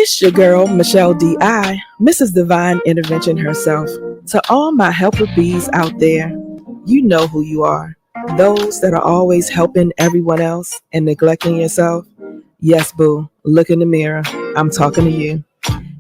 It's your girl, Michelle D.I., Mrs. Divine Intervention herself. To all my helper bees out there, you know who you are. Those that are always helping everyone else and neglecting yourself. Yes, boo, look in the mirror. I'm talking to you.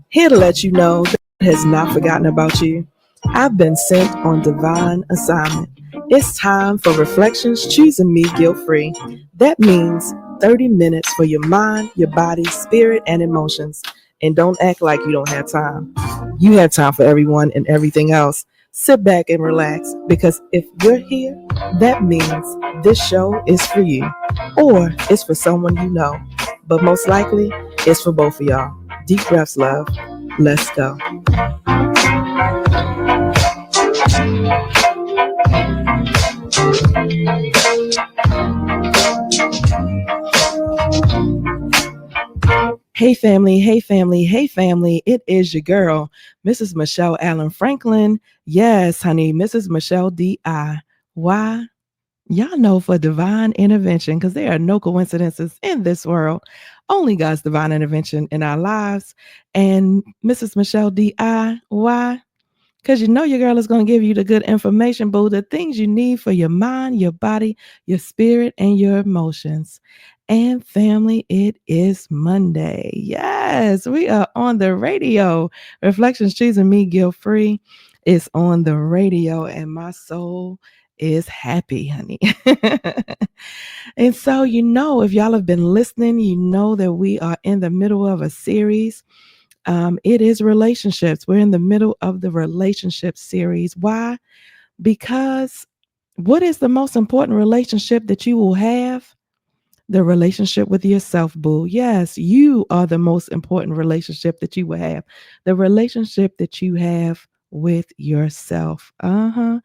Here to let you know that God has not forgotten about you. I've been sent on divine assignment. It's time for Reflections Choosing Me Guilt Free. That means 30 minutes for your mind, your body, spirit, and emotions. And don't act like you don't have time. You have time for everyone and everything else. Sit back and relax because if you're here, that means this show is for you or it's for someone you know. But most likely, it's for both of y'all. Deep breaths, love. Let's go. Hey family, hey family, hey family. It is your girl, Mrs. Michelle Allen Franklin. Yes, honey, Mrs. Michelle D.I. Why? Y'all know for divine intervention, because there are no coincidences in this world. Only God's divine intervention in our lives. And Mrs. Michelle D.I. Why? Because you know your girl is going to give you the good information, boo, the things you need for your mind, your body, your spirit, and your emotions. And family, it is Monday. Yes, we are on the radio. Reflections Choosing Me Guilt Free is on the radio, and my soul is happy, honey. And so, if y'all have been listening, you know that we are in the middle of a series. It is relationships. We're in the middle of the relationship series. Why? Because what is the most important relationship that you will have? The relationship with yourself, boo. Yes, you are the most important relationship that you will have. The relationship that you have with yourself. And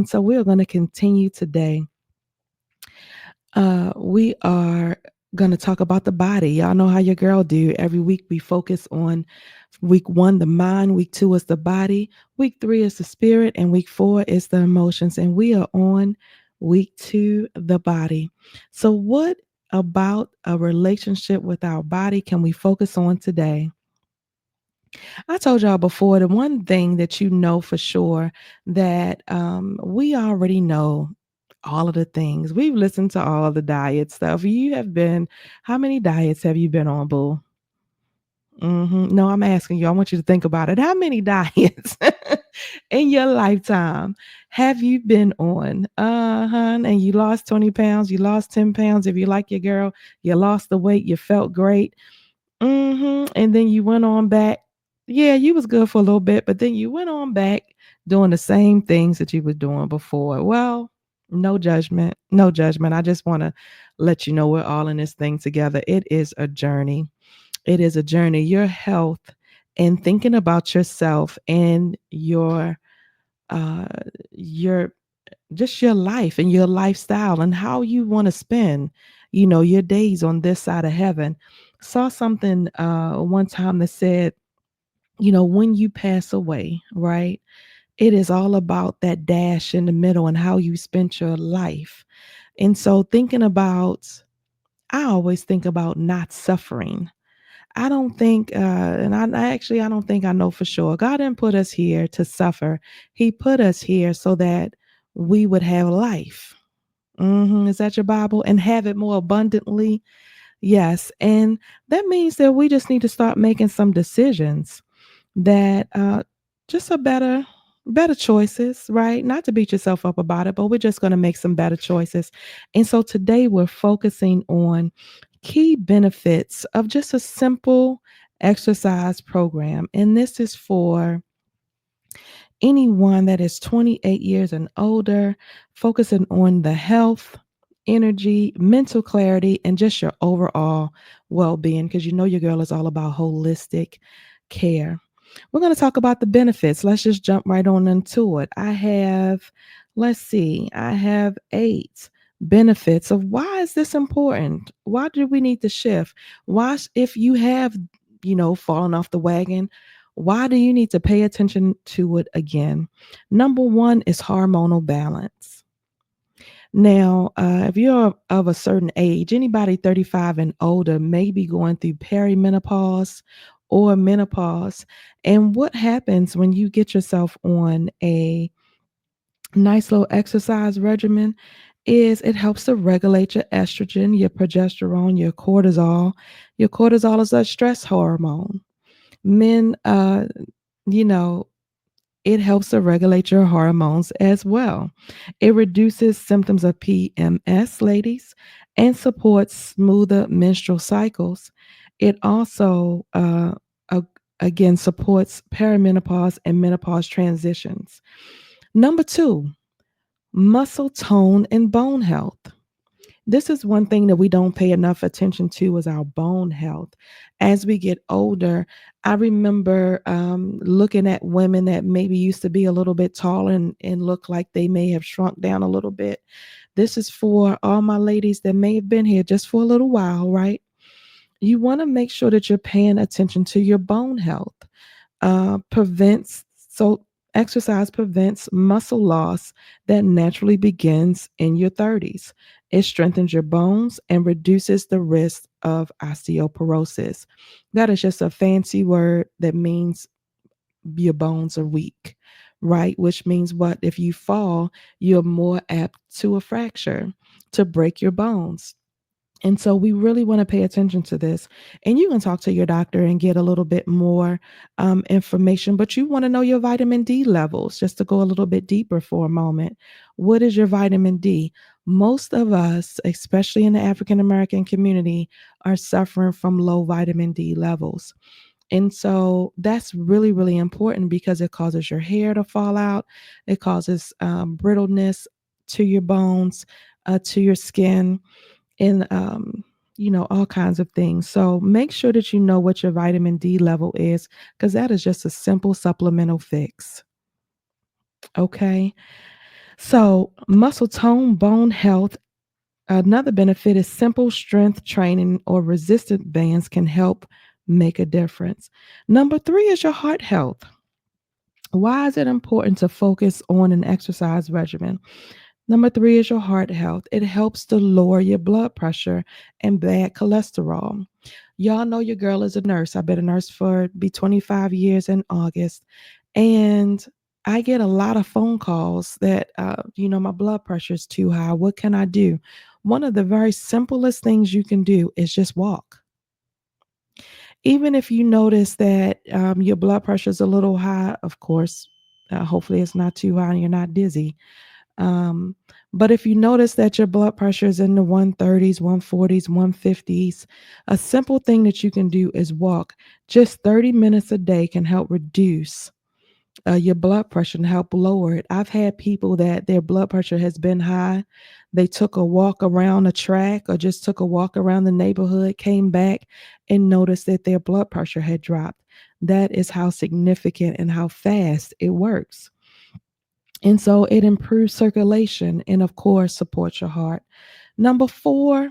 so we're going to continue today. We are going to talk about the body. Y'all know how your girl do. Every week we focus on week 1, the mind. Week 2 is the body. Week 3 is the spirit. And week 4 is the emotions. And we are on week 2, the body. So what about a relationship with our body can we focus on today? I told y'all before, the one thing that you know for sure that we already know all of the things. We've listened to all the diet stuff. How many diets have you been on, boo? No, I'm asking you. I want you to think about it. How many diets in your lifetime have you been on? And you lost 20 pounds, you lost 10 pounds. If you like your girl, you lost the weight, you felt great. And then you went on back. Yeah, you was good for a little bit, but then you went on back doing the same things that you were doing before. Well, no judgment. No judgment. I just want to let you know we're all in this thing together. It is a journey. It is a journey. Your health and thinking about yourself and uh your just your life and your lifestyle and how you want to spend, your days on this side of heaven. Saw something one time that said, when you pass away, right? It is all about that dash in the middle and how you spent your life. And so I always think about not suffering. I don't think, and I don't think I know for sure. God didn't put us here to suffer. He put us here so that we would have life. Is that your Bible? And have it more abundantly. Yes. And that means that we just need to start making some decisions that just are better choices, right? Not to beat yourself up about it, but we're just going to make some better choices. And so today we're focusing on key benefits of just a simple exercise program. And this is for anyone that is 28 years and older, focusing on the health, energy, mental clarity, and just your overall well-being, because your girl is all about holistic care. We're going to talk about the benefits. Let's just jump right on into it. I have 8 benefits of why is this important? Why do we need to shift? Why, if you have, fallen off the wagon, why do you need to pay attention to it again? Number 1 is hormonal balance. Now, if you're of a certain age, anybody 35 and older may be going through perimenopause or menopause. And what happens when you get yourself on a nice little exercise regimen is it helps to regulate your estrogen, your progesterone, your cortisol. Your cortisol is a stress hormone. Men, you know, it helps to regulate your hormones as well. It reduces symptoms of PMS, ladies, and supports smoother menstrual cycles. It also, a- again, supports perimenopause and menopause transitions. Number two, muscle tone and bone health. This is one thing that we don't pay enough attention to is our bone health. As we get older, I remember looking at women that maybe used to be a little bit taller and look like they may have shrunk down a little bit. This is for all my ladies that may have been here just for a little while, right? You want to make sure that you're paying attention to your bone health. Prevents so exercise prevents muscle loss that naturally begins in your 30s. It strengthens your bones and reduces the risk of osteoporosis. That is just a fancy word that means your bones are weak, right? Which means what? If you fall, you're more apt to a fracture, to break your bones. And so we really want to pay attention to this. And you can talk to your doctor and get a little bit more information, but you want to know your vitamin D levels just to go a little bit deeper for a moment. What is your vitamin D? Most of us, especially in the African American community, are suffering from low vitamin D levels. And so that's really, really important because it causes your hair to fall out, it causes brittleness to your bones, to your skin and all kinds of things. So make sure that you know what your vitamin D level is because that is just a simple supplemental fix. Okay. So muscle tone, bone health. Another benefit is simple strength training or resistant bands can help make a difference. Number three is your heart health. Why is it important to focus on an exercise regimen? Number three is your heart health. It helps to lower your blood pressure and bad cholesterol. Y'all know your girl is a nurse. I've been a nurse for be 25 years in August. And I get a lot of phone calls that, my blood pressure is too high. What can I do? One of the very simplest things you can do is just walk. Even if you notice that your blood pressure is a little high, of course, hopefully it's not too high and you're not dizzy. Um, but if you notice that your blood pressure is in the 130s, 140s, 150s, a simple thing that you can do is walk. Just 30 minutes a day can help reduce your blood pressure and help lower it. I've had people that their blood pressure has been high. They took a walk around a track or just took a walk around the neighborhood, came back and noticed that their blood pressure had dropped. That is how significant and how fast it works. And so it improves circulation and, of course, supports your heart. Number four,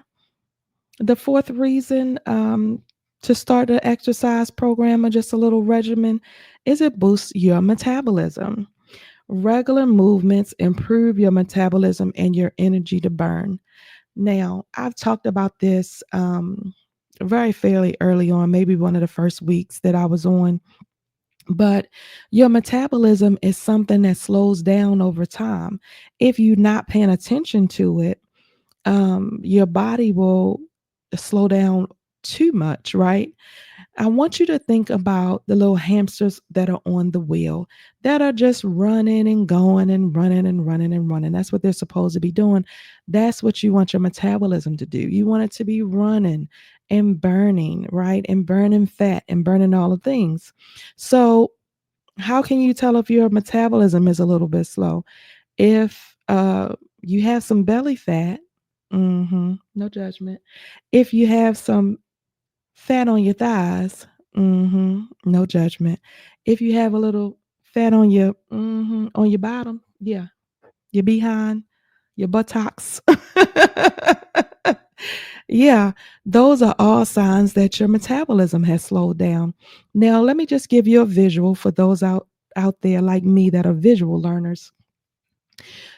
the fourth reason to start an exercise program or just a little regimen is it boosts your metabolism. Regular movements improve your metabolism and your energy to burn. Now, I've talked about this very fairly early on, maybe one of the first weeks that I was on, but your metabolism is something that slows down over time. If you're not paying attention to it, your body will slow down too much, right? I want you to think about the little hamsters that are on the wheel that are just running and going and running and running and running. That's what they're supposed to be doing. That's what you want your metabolism to do. You want it to be running and burning, right? And burning fat and burning all the things. So, how can you tell if your metabolism is a little bit slow? If you have some belly fat, no judgment. If you have some fat on your thighs, no judgment. If you have a little fat on your bottom, yeah, your behind, your buttocks. Yeah, those are all signs that your metabolism has slowed down. Now, let me just give you a visual for those out there like me that are visual learners.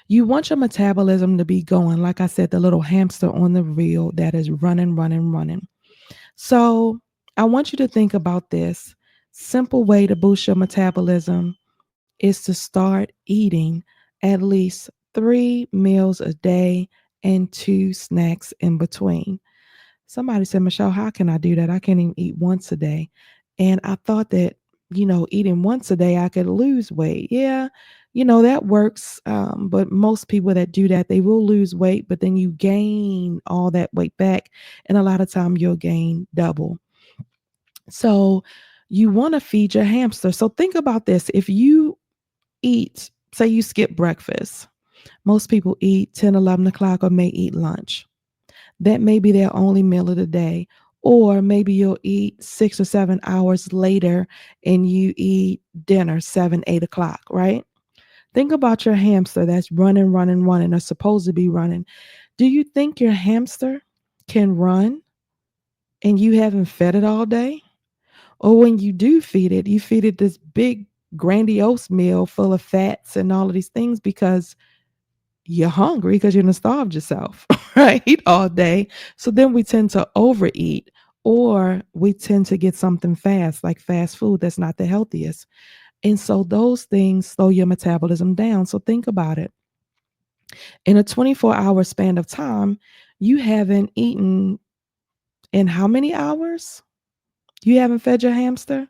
You want your metabolism to be going, like I said, the little hamster on the wheel that is running, running, running. So I want you to think about this. Simple way to boost your metabolism is to start eating at least 3 meals a day and 2 snacks in between. Somebody said, Michelle, how can I do that? I can't even eat once a day. And I thought that, eating once a day, I could lose weight. Yeah, that works. But most people that do that, they will lose weight, but then you gain all that weight back. And a lot of time you'll gain double. So you want to feed your hamster. So think about this. If you eat, say you skip breakfast, most people eat 10, 11 o'clock or may eat lunch. That may be their only meal of the day. Or maybe you'll eat 6 or 7 hours later and you eat dinner 7, 8 o'clock, right? Think about your hamster that's running, running, running, or supposed to be running. Do you think your hamster can run and you haven't fed it all day? Or when you do feed it, you feed it this big, grandiose meal full of fats and all of these things because you're hungry because you're gonna starve yourself, right? All day. So then we tend to overeat or we tend to get something fast, like fast food that's not the healthiest. And so those things slow your metabolism down. So think about it. In a 24-hour span of time, you haven't eaten in how many hours? You haven't fed your hamster?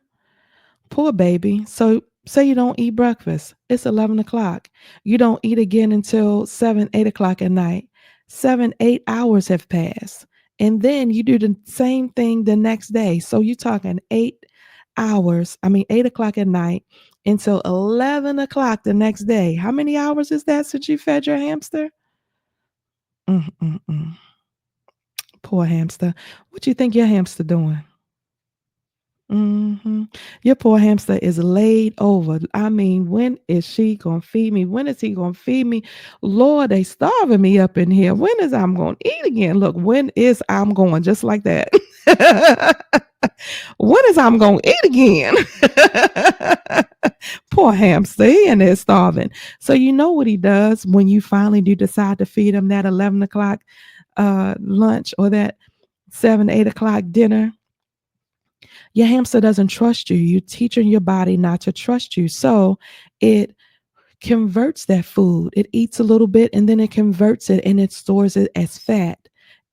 Poor baby. So say you don't eat breakfast. It's 11 o'clock. You don't eat again until 7, 8 o'clock at night. 7, 8 hours have passed. And then you do the same thing the next day. So you're talking 8 hours, 8 o'clock at night until 11 o'clock the next day. How many hours is that since you fed your hamster? Mm-mm-mm. Poor hamster. What you think your hamster doing? Your poor hamster is laid over. I mean, when is she gonna feed me? When is he gonna feed me? Lord, they starving me up in here. When is I'm gonna eat again? Look, when is I'm going just like that? When is I'm gonna eat again? Poor hamster, he in there starving. So you know what he does when you finally do decide to feed him that 11 o'clock lunch or that 7, 8 o'clock dinner. Your hamster doesn't trust you. You're teaching your body not to trust you. So it converts that food. It eats a little bit and then it converts it and it stores it as fat.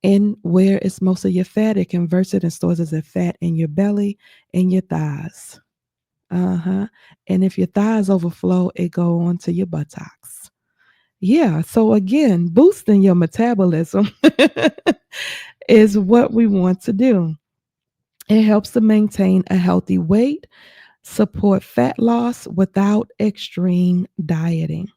And where it's most of your fat, it converts it and stores it as fat in your belly and your thighs. Uh-huh. And if your thighs overflow, it go on to your buttocks. Yeah. So again, boosting your metabolism is what we want to do. It helps to maintain a healthy weight, support fat loss without extreme dieting.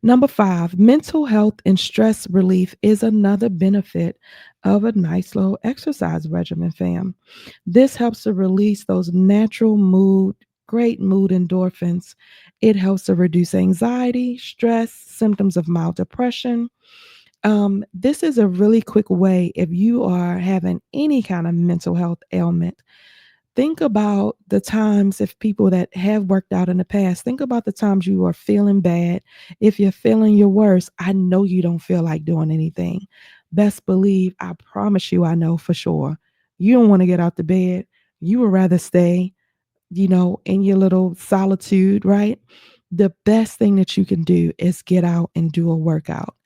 Number 5, mental health and stress relief is another benefit of a nice little exercise regimen, fam. This helps to release those natural great mood endorphins. It helps to reduce anxiety, stress, symptoms of mild depression. This is a really quick way if you are having any kind of mental health ailment. Think about the times, if people that have worked out in the past, think about the times you are feeling bad. If you're feeling your worst, I know you don't feel like doing anything. Best believe, I promise you, I know for sure. You don't want to get out the bed. You would rather stay, in your little solitude, right? The best thing that you can do is get out and do a workout.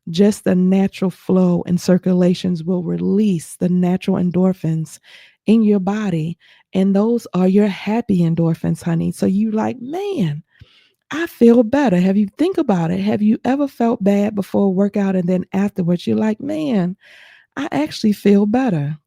Just the natural flow and circulations will release the natural endorphins in your body. And those are your happy endorphins, honey. So you like, man, I feel better. Have you think about it? Have you ever felt bad before a workout and then afterwards you're like, man, I actually feel better?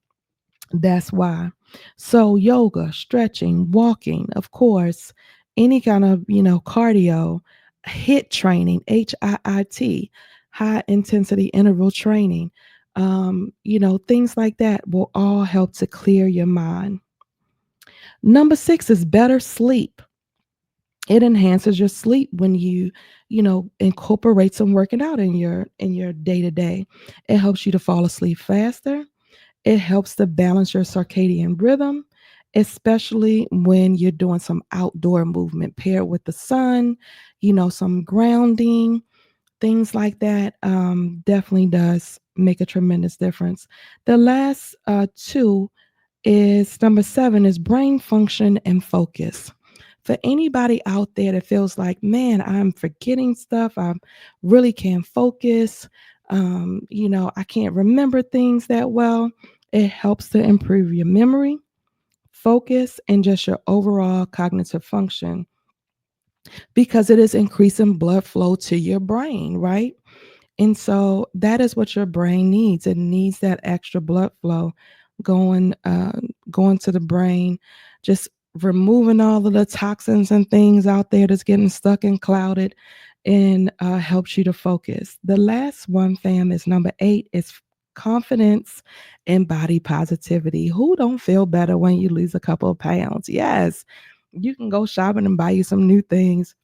That's why. So yoga, stretching, walking, of course, any kind of, cardio, HIIT training, HIIT, high intensity interval training, things like that will all help to clear your mind. Number 6 is better sleep. It enhances your sleep when you incorporate some working out in your day to day. It helps you to fall asleep faster. It helps to balance your circadian rhythm, especially when you're doing some outdoor movement paired with the sun, some grounding, things like that. Definitely does make a tremendous difference. The last two is number 7 is brain function and focus. For anybody out there that feels like, man, I'm forgetting stuff, I really can't focus, I can't remember things that well, it helps to improve your memory, focus, and just your overall cognitive function because it is increasing blood flow to your brain, right? And so that is what your brain needs. It needs that extra blood flow going going to the brain, just removing all of the toxins and things out there that's getting stuck and clouded and helps you to focus. The last one, fam, is number 8 is confidence and body positivity. Who don't feel better when you lose a couple of pounds? Yes. You can go shopping and buy you some new things.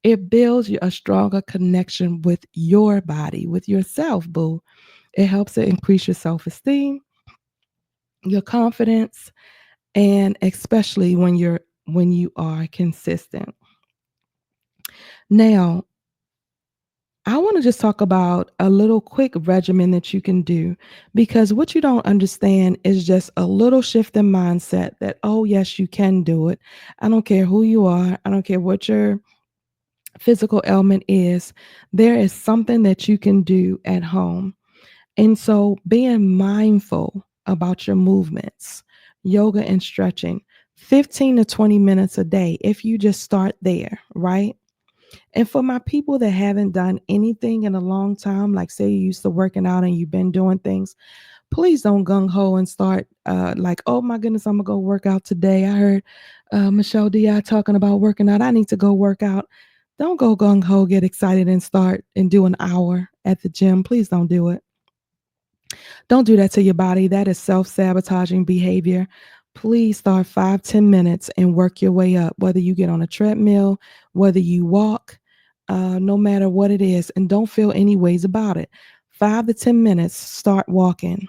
It builds you a stronger connection with your body, with yourself, boo. It helps to increase your self-esteem, your confidence, and especially when you are consistent. Now, I want to just talk about a little quick regimen that you can do because what you don't understand is just a little shift in mindset that, oh, yes, you can do it. I don't care who you are. I don't care what your physical ailment is, there is something that you can do at home. And so being mindful about your movements, yoga and stretching, 15 to 20 minutes a day, if you just start there, right? And for my people that haven't done anything in a long time, like say you used to working out and you've been doing things, please don't gung ho and start like, oh my goodness, I'm gonna go work out today. I heard Michelle Di talking about working out. I need to go work out. Don't go gung ho, get excited and start and do an hour at the gym. Please don't do it. Don't do that to your body. That is self sabotaging behavior. Please start 5-10 minutes and work your way up, whether you get on a treadmill, whether you walk, no matter what it is, and don't feel any ways about it. 5 to 10 minutes, start walking.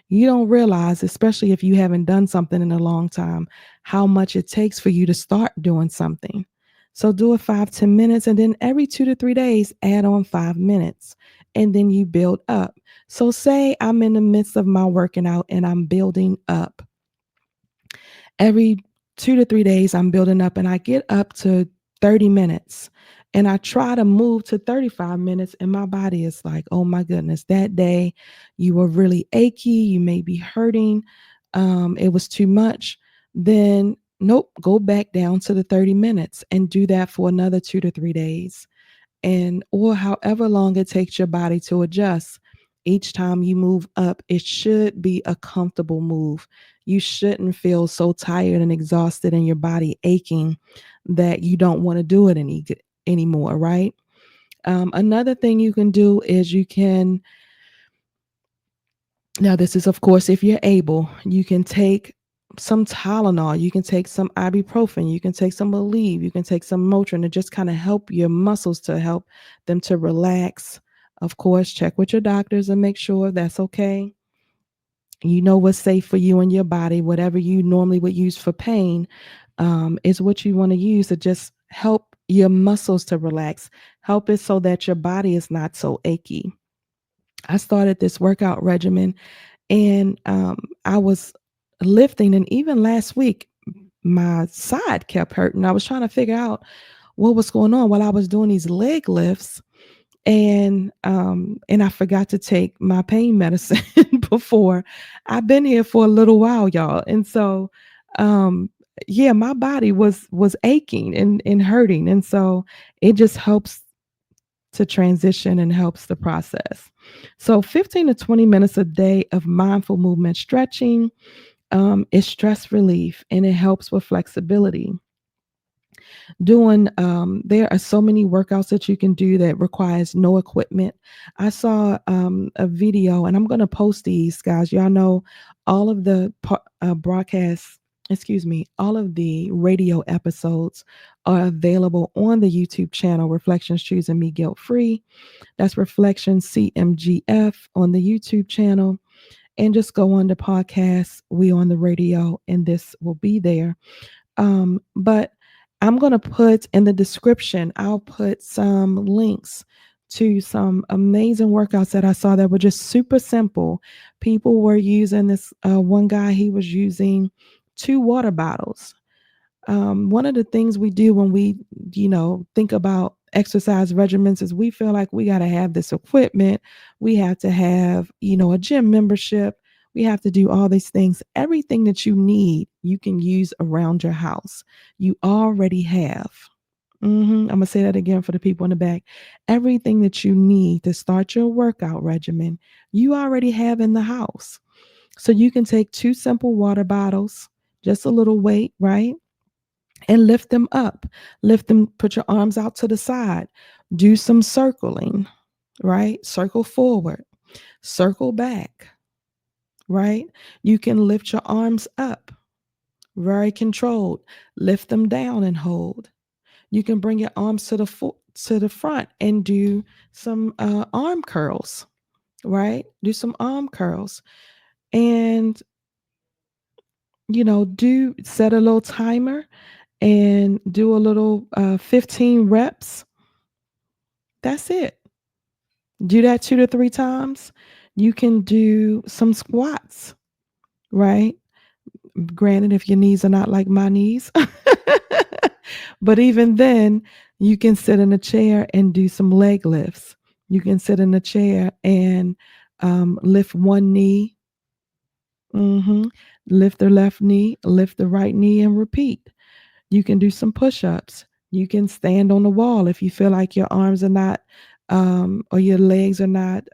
You don't realize, especially if you haven't done something in a long time, how much it takes for you to start doing something. So do it 5-10 minutes, and then every 2 to 3 days, add on 5 minutes, and then you build up. So say I'm in the midst of my working out and I'm building up. Every 2 to 3 days, I'm building up and I get up to 30 minutes and I try to move to 35 minutes and my body is like, oh my goodness, that day you were really achy, you may be hurting, it was too much. Then nope, go back down to the 30 minutes and do that for another 2 to 3 days and or however long it takes your body to adjust. Each time you move up, it should be a comfortable move. You shouldn't feel so tired and exhausted and your body aching that you don't want to do it anymore, right? Another thing you can do is you can, now this is of course if you're able, you can take some Tylenol, you can take some ibuprofen, you can take some Aleve, you can take some Motrin to just kind of help your muscles to help them to relax. Of course, check with your doctors and make sure that's okay. You know what's safe for you and your body. Whatever you normally would use for pain is what you want to use to just help your muscles to relax, help it so that your body is not so achy. I started this workout regimen and I was lifting, and even last week, my side kept hurting. I was trying to figure out what was going on while I was doing these leg lifts, and I forgot to take my pain medicine before. I've been here for a little while, y'all, and so um, yeah, my body was aching and hurting, and so it just helps to transition and helps the process. So 15 to 20 minutes a day of mindful movement stretching is stress relief and it helps with flexibility. There are so many workouts that you can do that requires no equipment. I saw a video and I'm going to post these, guys. Y'all know all of the broadcasts, excuse me, all of the radio episodes are available on the YouTube channel Reflections Choosing Me Guilt Free. That's Reflections CMGF on the YouTube channel. And just go on the podcast, we on the radio, and this will be there. But I'm going to put in the description, I'll put some links to some amazing workouts that I saw that were just super simple. People were using this, one guy, he was using two water bottles. One of the things we do when we, think about exercise regimens is we feel like we got to have this equipment. We have to have, a gym membership. We have to do all these things. Everything that you need, you can use around your house. You already have. I'm going to say that again for the people in the back. Everything that you need to start your workout regimen, you already have in the house. So you can take two simple water bottles, just a little weight, right? And lift them up. Lift them, put your arms out to the side. Do some circling, right? Circle forward, circle back, right? You can lift your arms up, very controlled. Lift them down and hold. You can bring your arms to the front and do some arm curls, right? Do some arm curls. And do set a little timer and do a little 15 reps. That's it. Do that 2 to 3 times. You can do some squats, right? Granted, if your knees are not like my knees. But even then, you can sit in a chair and do some leg lifts. You can sit in a chair and lift one knee, lift the left knee, lift the right knee, and repeat. You can do some push-ups. You can stand on the wall if you feel like your arms are not, or your legs are not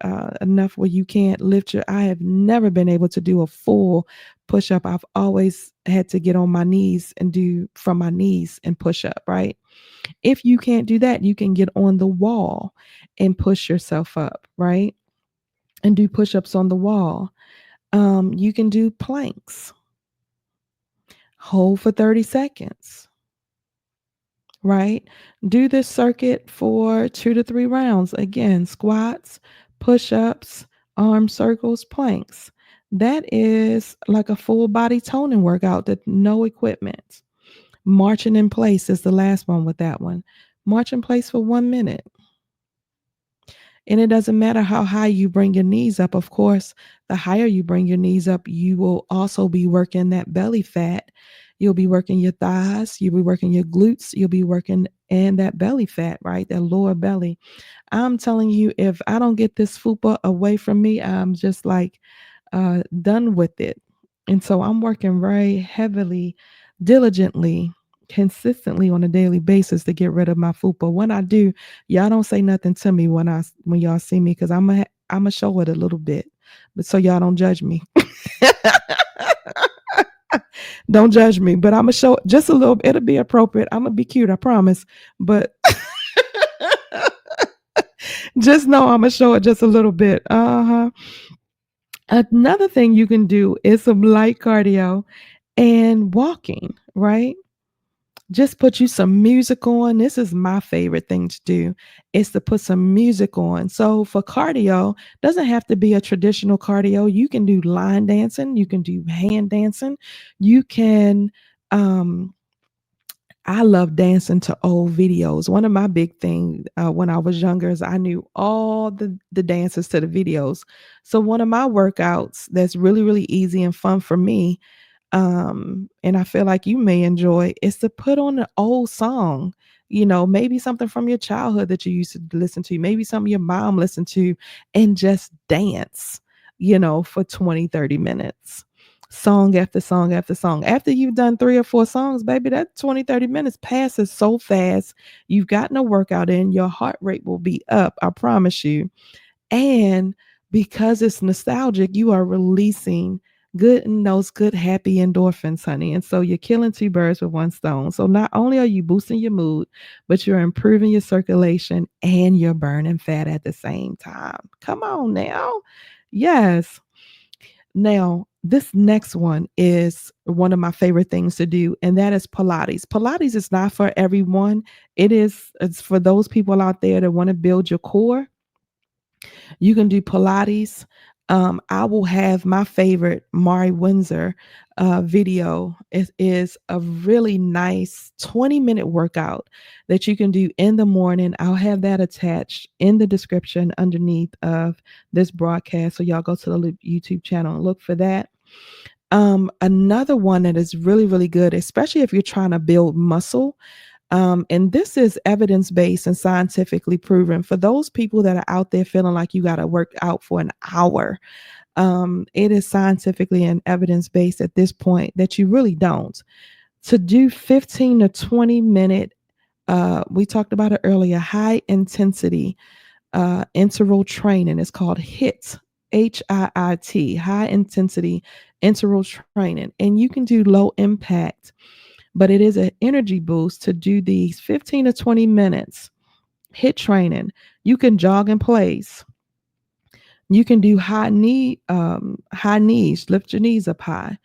enough where you can't lift your. I have never been able to do a full push-up. I've always had to get on my knees and do from my knees and push up, right? If you can't do that, you can get on the wall and push yourself up, right? And do push-ups on the wall. You can do planks. Hold for 30 seconds, right? Do this circuit for 2 to 3 rounds. Again, squats, push-ups, arm circles, planks. That is like a full body toning workout that no equipment. Marching in place is the last one with that one. March in place for 1 minute. And it doesn't matter how high you bring your knees up. Of course, the higher you bring your knees up, you will also be working that belly fat. You'll be working your thighs, you'll be working your glutes, you'll be working and that belly fat, right? That lower belly. I'm telling you, if I don't get this fupa away from me, I'm just like done with it. And so I'm working very heavily, diligently, consistently on a daily basis to get rid of my fupa. When I do, y'all don't say nothing to me when y'all see me because I'm a show it a little bit, but so y'all don't judge me. Don't judge me, but I'm gonna show just a little. It'll be appropriate. I'm gonna be cute, I promise. But just know I'm gonna show it just a little bit. Another thing you can do is some light cardio and walking, right? Just put you some music on. This is my favorite thing to do is to put some music on. So for cardio, doesn't have to be a traditional cardio. You can do line dancing, you can do hand dancing. You can I love dancing to old videos. One of my big things when I was younger is I knew all the dances to the videos. So one of my workouts that's really, really easy and fun for me, and I feel like you may enjoy, is to put on an old song, maybe something from your childhood that you used to listen to, maybe something your mom listened to, and just dance, for 20, 30 minutes. Song after song after song. After you've done 3 or 4 songs, baby, that 20, 30 minutes passes so fast. You've gotten a workout in, your heart rate will be up, I promise you. And because it's nostalgic, you are releasing good and those good happy endorphins, honey. And so you're killing two birds with one stone. So not only are you boosting your mood, but you're improving your circulation and you're burning fat at the same time. Come on now. Yes. Now, this next one is one of my favorite things to do, and that is Pilates. Pilates is not for everyone. It's for those people out there that want to build your core. You can do Pilates. I will have my favorite Mari Windsor video. It is a really nice 20-minute workout that you can do in the morning. I'll have that attached in the description underneath of this broadcast. So y'all go to the YouTube channel and look for that. Another one that is really, really good, especially if you're trying to build muscle. And this is evidence-based and scientifically proven for those people that are out there feeling like you got to work out for an hour. It is scientifically and evidence-based at this point that you really don't. To do 15 to 20 minute, we talked about it earlier, high intensity interval training. It's called HIIT, HIIT, high intensity interval training. And you can do low impact, but it is an energy boost to do these 15 to 20 minutes HIIT training. You can jog in place. You can do high knees, lift your knees up high.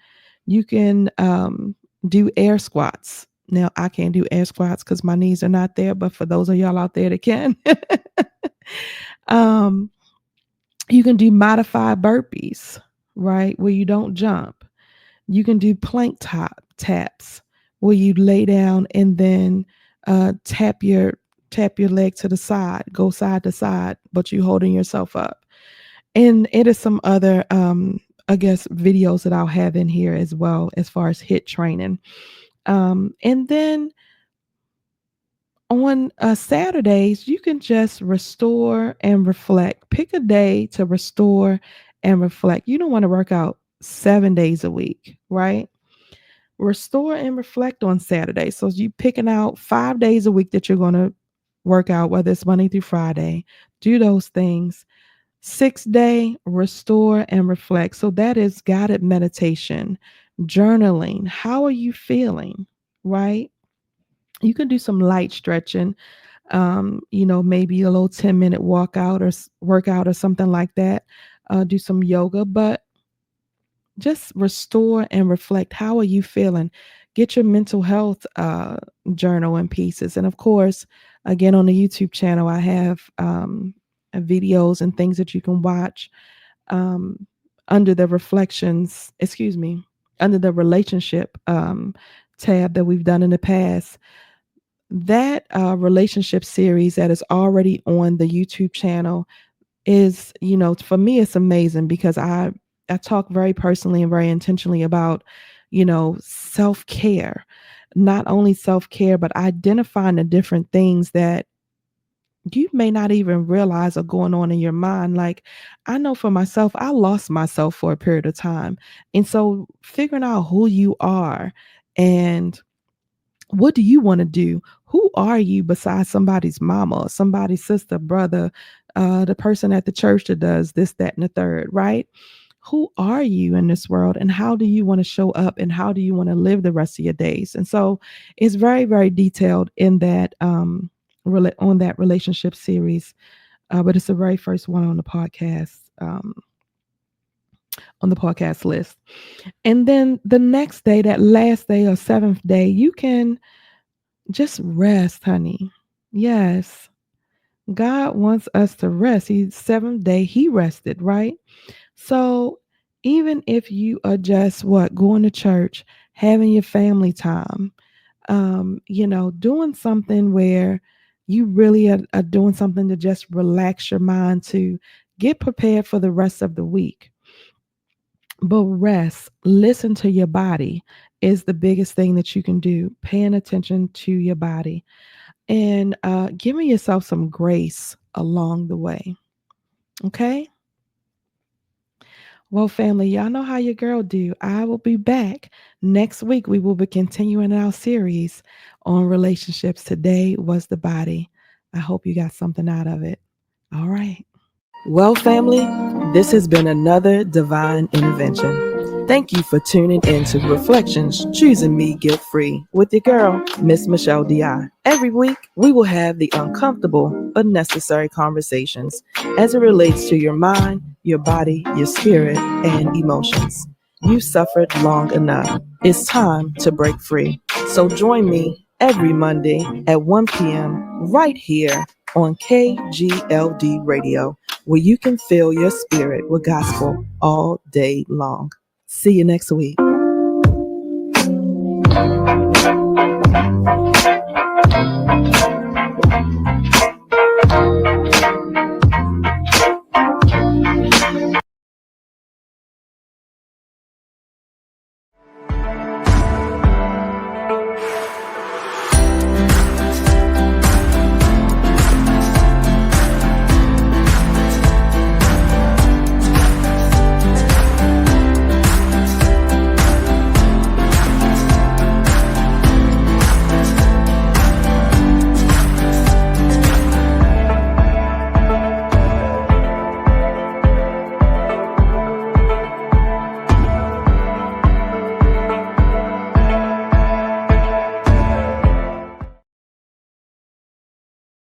You can do air squats. Now, I can't do air squats because my knees are not there, but for those of y'all out there that can, you can do modified burpees, right, where you don't jump. You can do plank taps, where you lay down and then tap your leg to the side, go side to side, but you holding yourself up. And it is some other, I guess, videos that I'll have in here as well as far as HIIT training. And then on Saturdays, you can just restore and reflect. Pick a day to restore and reflect. You don't want to work out 7 days a week, right? Restore and reflect on Saturday. So you picking out 5 days a week that you're going to work out, whether it's Monday through Friday. Do those things. 6th day, restore and reflect. So that is guided meditation, journaling. How are you feeling? Right? You can do some light stretching, maybe a little 10-minute workout or something like that. Do some yoga, but just restore and reflect. How are you feeling? Get your mental health journal in pieces. And of course, again, on the YouTube channel, I have videos and things that you can watch under the under the relationship tab that we've done in the past. That relationship series that is already on the YouTube channel is, for me, it's amazing because I talk very personally and very intentionally about, self-care. Not only self-care, but identifying the different things that you may not even realize are going on in your mind. Like, I know for myself, I lost myself for a period of time. And so figuring out who you are and what do you want to do? Who are you besides somebody's mama, somebody's sister, brother, the person at the church that does this, that, and the third, right? Who are you in this world and how do you want to show up and how do you want to live the rest of your days? And so it's very, very detailed in that on that relationship series, but it's the very first one on the podcast list. And then the next day, that last day or 7th day, you can just rest, honey. Yes. God wants us to rest. He's 7th day, he rested, right? So even if you are just going to church, having your family time, doing something where you really are doing something to just relax your mind to get prepared for the rest of the week. But rest, listen to your body is the biggest thing that you can do. Paying attention to your body and giving yourself some grace along the way. Okay? Well, family, y'all know how your girl do. I will be back next week. We will be continuing our series on relationships. Today was the body. I hope you got something out of it. All right. Well, family, this has been another divine intervention. Thank you for tuning in to Reflections, Choosing Me Guilt-Free with your girl, Miss Michelle D.I. Every week, we will have the uncomfortable but necessary conversations as it relates to your mind, your body, your spirit, and emotions. You suffered long enough. It's time to break free. So join me every Monday at 1 p.m. right here on KGLD Radio, where you can fill your spirit with gospel all day long. See you next week.